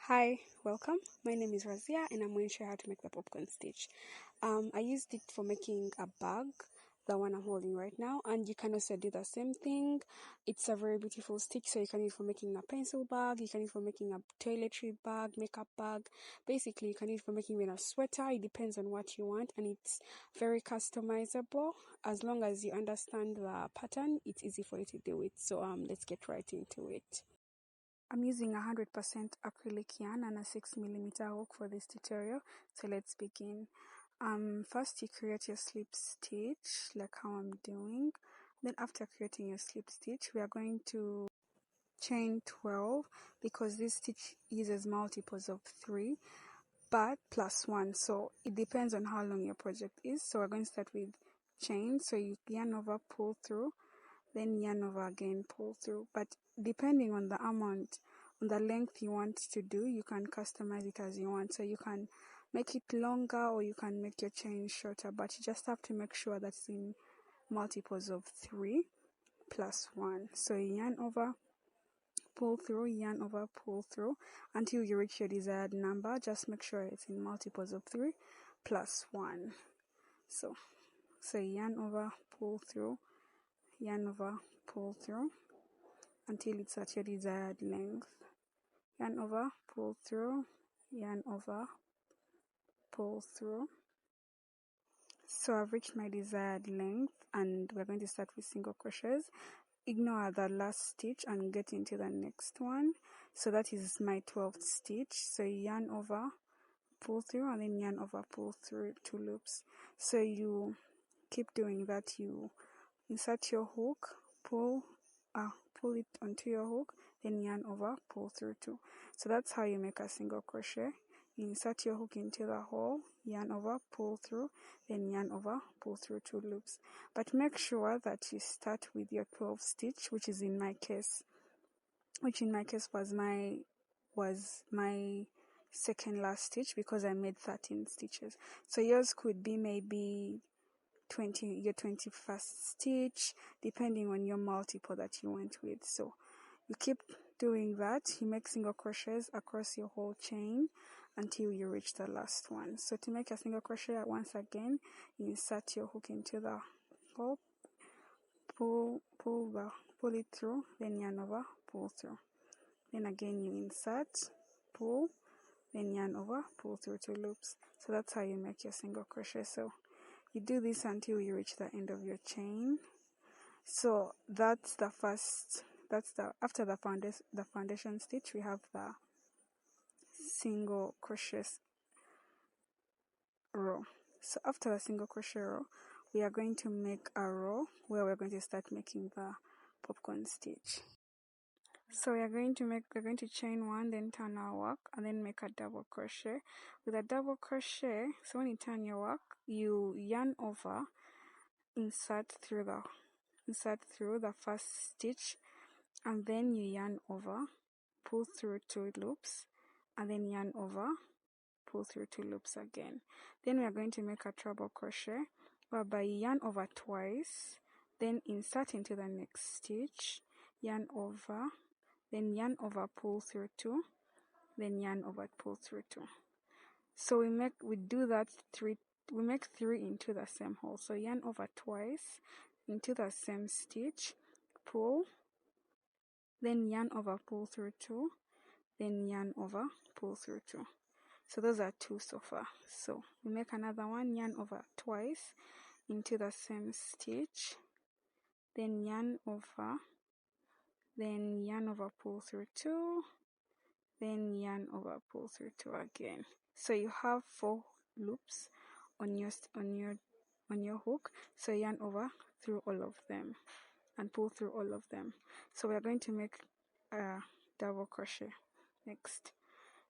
Hi, welcome. My name is Razia and I'm going to show you how to make the popcorn stitch. I used it for making a bag, the one I'm holding right now, and you can also do the same thing. It's a very beautiful stitch, so you can use it for making a pencil bag, you can use it for making a toiletry bag, makeup bag. Basically, you can use it for making even a sweater. It depends on what you want, and it's very customizable. As long as you understand the pattern, it's easy for you to do it. So let's get right into it. I'm using 100% acrylic yarn and a 6mm hook for this tutorial, so let's begin. First you create your slip stitch like how I'm doing. Then after creating your slip stitch, we are going to chain 12 because this stitch uses multiples of 3 but plus 1, so it depends on how long your project is. So we're going to start with chain, so you yarn over, pull through, then yarn over again, pull through. But depending on the amount, on the length you want to do, you can customize it as you want. So you can make it longer or you can make your chain shorter, but you just have to make sure that's in multiples of 3 plus 1. So yarn over, pull through, yarn over, pull through until you reach your desired number. Just make sure it's in multiples of 3 plus 1. So yarn over, pull through, yarn over, pull through until it's at your desired length. Yarn over, pull through, yarn over, pull through. So I've reached my desired length and we're going to start with single crochets. Ignore the last stitch and get into the next one. So that is my 12th stitch. So yarn over, pull through, and then yarn over, pull through 2 loops. So you keep doing that. You insert your hook, pull it onto your hook, then yarn over, pull through 2. So that's how you make a single crochet. You insert your hook into the hole, yarn over, pull through, then yarn over, pull through 2 loops. But make sure that you start with your 12th stitch, which in my case was my second last stitch because I made 13 stitches. So yours could be maybe your 21st stitch, depending on your multiple that you went with. So you keep doing that. You make single crochets across your whole chain until you reach the last one. So to make a single crochet, once again, you insert your hook into the hole, pull it through, then yarn over, pull through. Then again you insert, pull, then yarn over, pull through 2 loops. So that's how you make your single crochet. So you do this until you reach the end of your chain. So that's the first, after the foundation stitch, we have the single crochet row. So after the single crochet row, we are going to make a row where we're going to start making the popcorn stitch. So we're going to chain 1, then turn our work, and then make a double crochet. With a double crochet, so when you turn your work, you yarn over, insert through the first stitch, and then you yarn over, pull through 2 loops, and then yarn over, pull through 2 loops again. Then we are going to make a treble crochet whereby you yarn over twice, then insert into the next stitch, yarn over, then yarn over, pull through 2, then yarn over, pull through 2. So we make 3 into the same hole. So yarn over twice into the same stitch, pull, then yarn over, pull through 2, then yarn over, pull through 2. So those are 2 so far. So we make another one, yarn over twice into the same stitch, then yarn over, pull through 2, then yarn over, pull through 2 again. So you have 4 loops on your hook. So yarn over through all of them and pull through all of them. So we are going to make a double crochet next.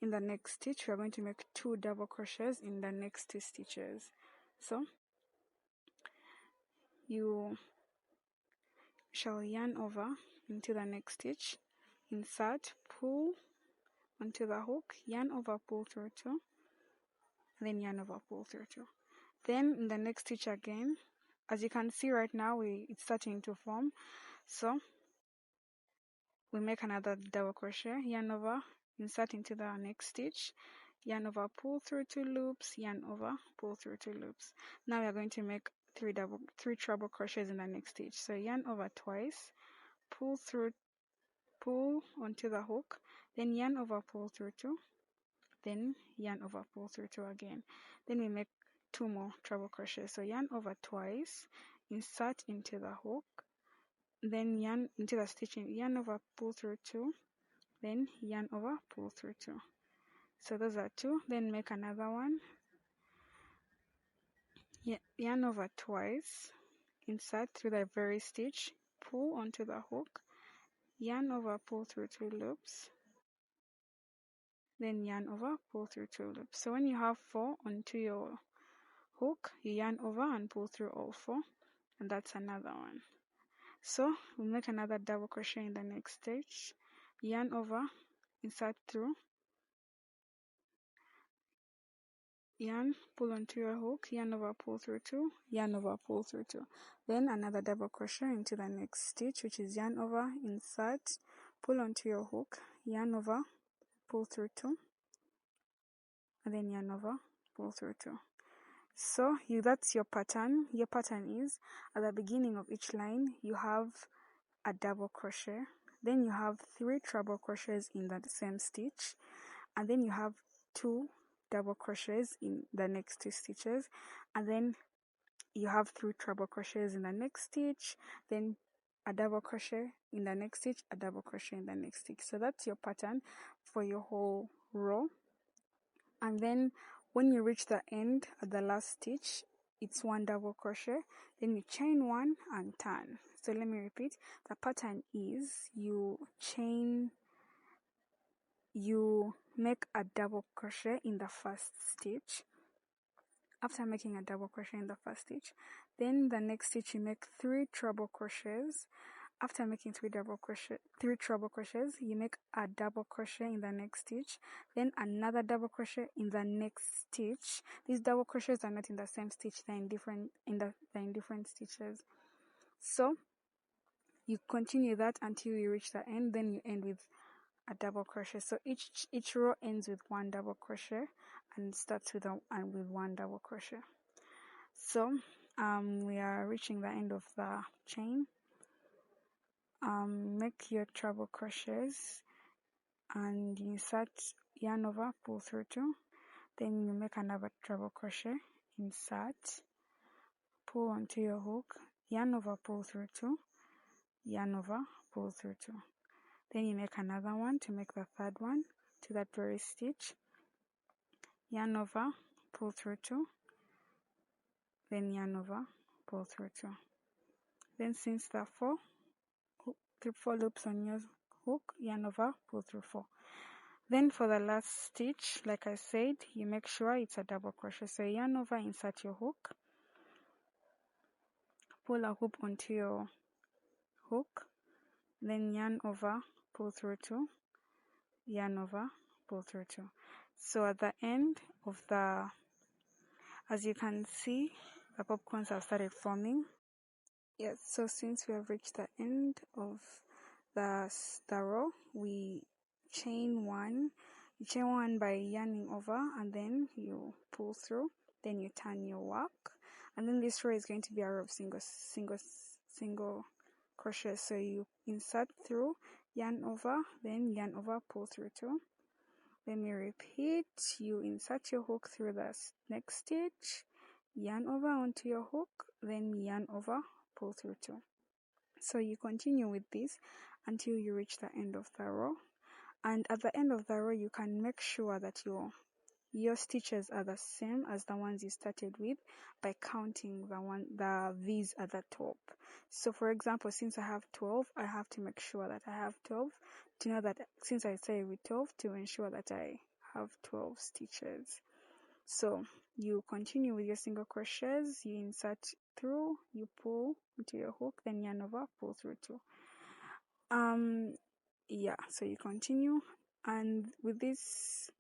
In the next stitch, we are going to make 2 double crochets in the next 2 stitches. So you shall yarn over into the next stitch, insert, pull onto the hook, yarn over, pull through 2, then yarn over, pull through 2. Then in the next stitch again, as you can see right now, it's starting to form. So we make another double crochet, yarn over, insert into the next stitch, yarn over, pull through 2 loops, yarn over, pull through 2 loops. Now we are going to make three treble crochets in the next stitch. So yarn over twice, pull onto the hook, then yarn over, pull through 2, then yarn over, pull through 2 again. Then we make 2 more treble crochets. So yarn over twice, insert into the hook, then yarn into the stitch, yarn over, pull through 2, then yarn over, pull through 2. So those are 2. Then make another one, yarn over twice, insert through the very stitch, pull onto the hook, yarn over, pull through 2 loops, then yarn over, pull through 2 loops. So when you have 4 onto your hook, you yarn over and pull through all 4, and that's another one. So we'll make another double crochet in the next stitch, yarn over, insert through, yarn, pull onto your hook, yarn over, pull through 2, yarn over, pull through 2. Then another double crochet into the next stitch, which is yarn over, insert, pull onto your hook, yarn over, pull through 2, and then yarn over, pull through 2. So that's your pattern. Your pattern is at the beginning of each line you have a double crochet, then you have 3 treble crochets in the same stitch, and then you have 2 double crochets in the next 2 stitches, and then you have 3 treble crochets in the next stitch, then a double crochet in the next stitch, a double crochet in the next stitch. So that's your pattern for your whole row. And then when you reach the end at the last stitch, it's 1 double crochet, then you chain 1 and turn. So let me repeat. The pattern is you make a double crochet in the first stitch. After making a double crochet in the first stitch, then the next stitch you make 3 treble crochets. After making 3 treble crochets, you make a double crochet in the next stitch, then another double crochet in the next stitch. These double crochets are not in the same stitch; they're in different stitches. So you continue that until you reach the end. Then you end with a double crochet. So each row ends with 1 double crochet and starts with 1 double crochet. So we are reaching the end of the chain. Make your treble crochets and insert, yarn over, pull through 2, then you make another treble crochet, insert, pull onto your hook, yarn over, pull through 2, yarn over, pull through 2. Then you make another one to make the third one to that very stitch, yarn over, pull through 2, then yarn over, pull through 2. Then since there are 4 loops on your hook, yarn over, pull through 4. Then for the last stitch, like I said, you make sure it's a double crochet. So yarn over, insert your hook, pull a hoop onto your hook, then yarn over, pull through 2, yarn over, pull through 2. So at the end of as you can see, the popcorns have started forming. Yes, so since we have reached the end of the row, we chain 1. You chain 1 by yarning over, and then you pull through, then you turn your work, and then this row is going to be a row of single crochet. So you insert through, yarn over, then yarn over, pull through 2. Let me repeat. You insert your hook through the next stitch, yarn over onto your hook, then yarn over, pull through 2. So you continue with this until you reach the end of the row, and at the end of the row you can make sure that your stitches are the same as the ones you started with by counting the V's at the top. So for example, since I have 12, I have to make sure that I have 12 to know that since I started with 12, to ensure that I have 12 stitches. So you continue with your single crochets, you insert through, you pull into your hook, then yarn over, pull through 2. So you continue, and with this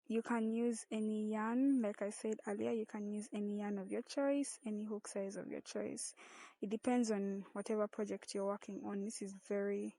you can use any yarn. Like I said earlier, you can use any yarn of your choice, any hook size of your choice. It depends on whatever project you're working on. This is very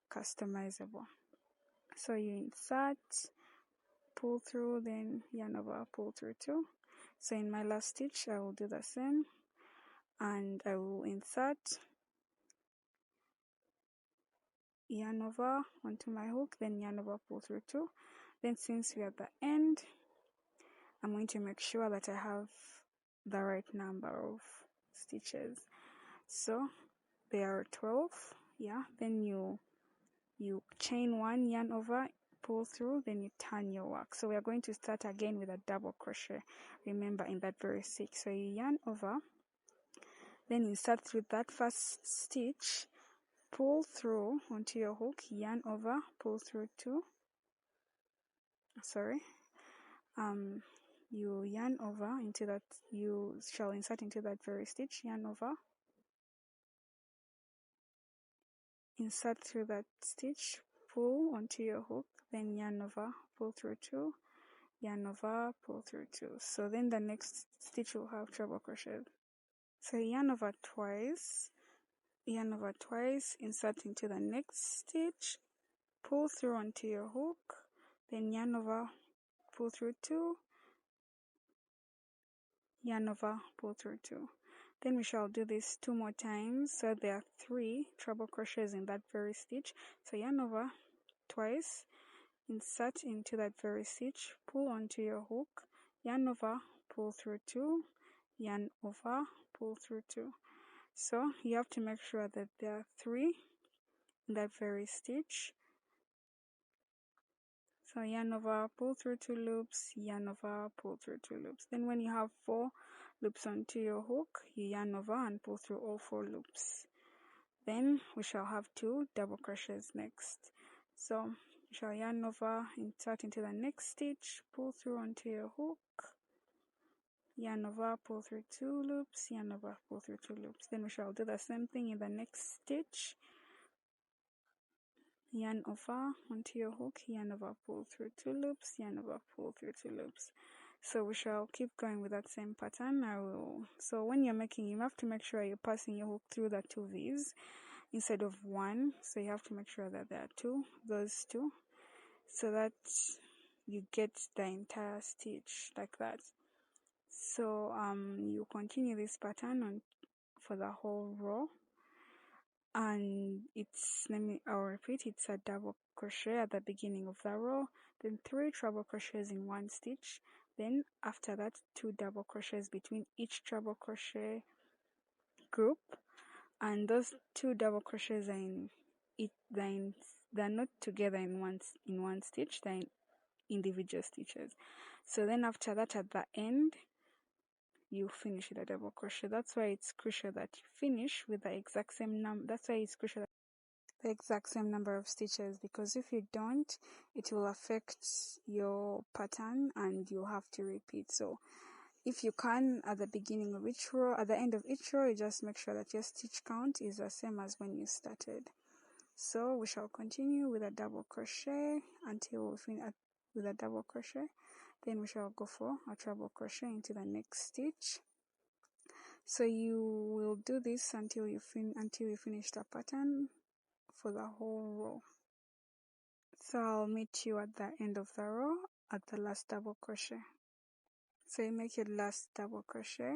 customizable. So you insert, pull through, then yarn over, pull through 2. So in my last stitch I will do the same, and I will insert, yarn over onto my hook, then yarn over, pull through 2. Then since we're at the end, I'm going to make sure that I have the right number of stitches. So there are 12, yeah. Then you chain 1, yarn over, pull through, then you turn your work. So we are going to start again with a double crochet, remember, in that very stitch. So you yarn over, then insert through that first stitch, pull through onto your hook, yarn over, pull through 2, you yarn over into that, you shall insert into that very stitch, yarn over, insert through that stitch, pull onto your hook, then yarn over, pull through 2, yarn over, pull through 2. So then the next stitch will have treble crochet. So yarn over twice, insert into the next stitch, pull through onto your hook, then yarn over, pull through 2, yarn over, pull through 2. Then we shall do this 2 more times, so there are 3 treble crochets in that very stitch. So yarn over twice, insert into that very stitch, pull onto your hook, yarn over, pull through 2, yarn over, pull through 2. So you have to make sure that there are 3 in that very stitch. So yarn over, pull through 2 loops, yarn over, pull through 2 loops. Then when you have 4 loops onto your hook, you yarn over and pull through all 4 loops. Then we shall have 2 double crochets next. So you shall yarn over, insert into the next stitch, pull through onto your hook, yarn over, pull through 2 loops, yarn over, pull through 2 loops. Then we shall do the same thing in the next stitch. Yarn over onto your hook, yarn over, pull through 2 loops, yarn over, pull through 2 loops. So we shall keep going with that same pattern. So when you're making, you have to make sure you're passing your hook through the 2 V's instead of 1. So you have to make sure that there are 2, those 2, so that you get the entire stitch like that. So you continue this pattern for the whole row. And I'll repeat, it's a double crochet at the beginning of the row, then 3 treble crochets in 1 stitch, then after that 2 double crochets between each treble crochet group, and those 2 double crochets they're not together in one stitch, they're in individual stitches. So then after that, at the end, you finish with a double crochet. That's why it's crucial that you finish with the exact same number. That's why it's crucial the exact same number of stitches, because if you don't, it will affect your pattern and you'll have to repeat. So if you can, at the beginning of each row, at the end of each row, you just make sure that your stitch count is the same as when you started. So we shall continue with a double crochet until we finish with a double crochet. Then we shall go for a treble crochet into the next stitch. So you will do this until you finish the pattern for the whole row. So I'll meet you at the end of the row at the last double crochet. So you make your last double crochet,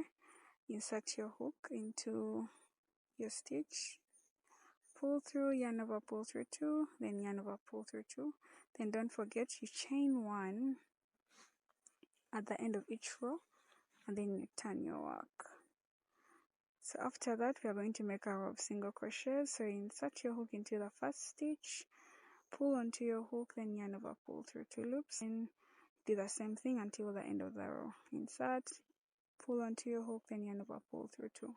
insert your hook into your stitch, pull through, yarn over, pull through 2, then yarn over, pull through 2. Then don't forget, you chain 1 at the end of each row, and then you turn your work. So after that, we are going to make a row of single crochets. So you insert your hook into the first stitch, pull onto your hook, then yarn over, pull through 2 loops, and do the same thing until the end of the row. Insert, pull onto your hook, then yarn over, pull through 2.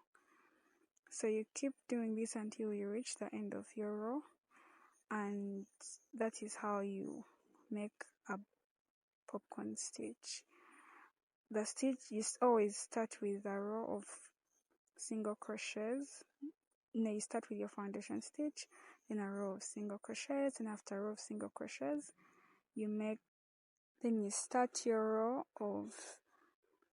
So you keep doing this until you reach the end of your row, and that is how you make a popcorn stitch. The stitch, you always start with a row of single crochets. You start with your foundation stitch, then a row of single crochets, and after a row of single crochets, then you start your row of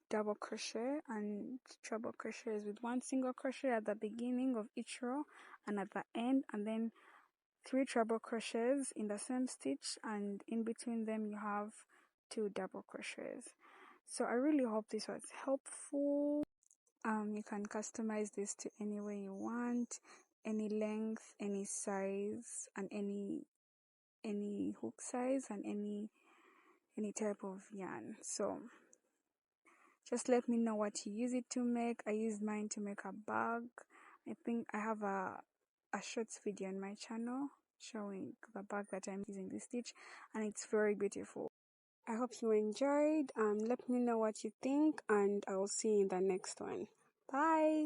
double crochet and treble crochets with 1 single crochet at the beginning of each row and at the end, and then 3 treble crochets in the same stitch, and in between them you have 2 double crochets. So I really hope this was helpful. You can customize this to any way you want, any length, any size, and any hook size, and any type of yarn. So just let me know what you use it to make. I used mine to make a bag. I think I have a shorts video on my channel showing the bag that I'm using this stitch, and it's very beautiful. I hope you enjoyed. Let me know what you think, and I'll see you in the next one. Bye.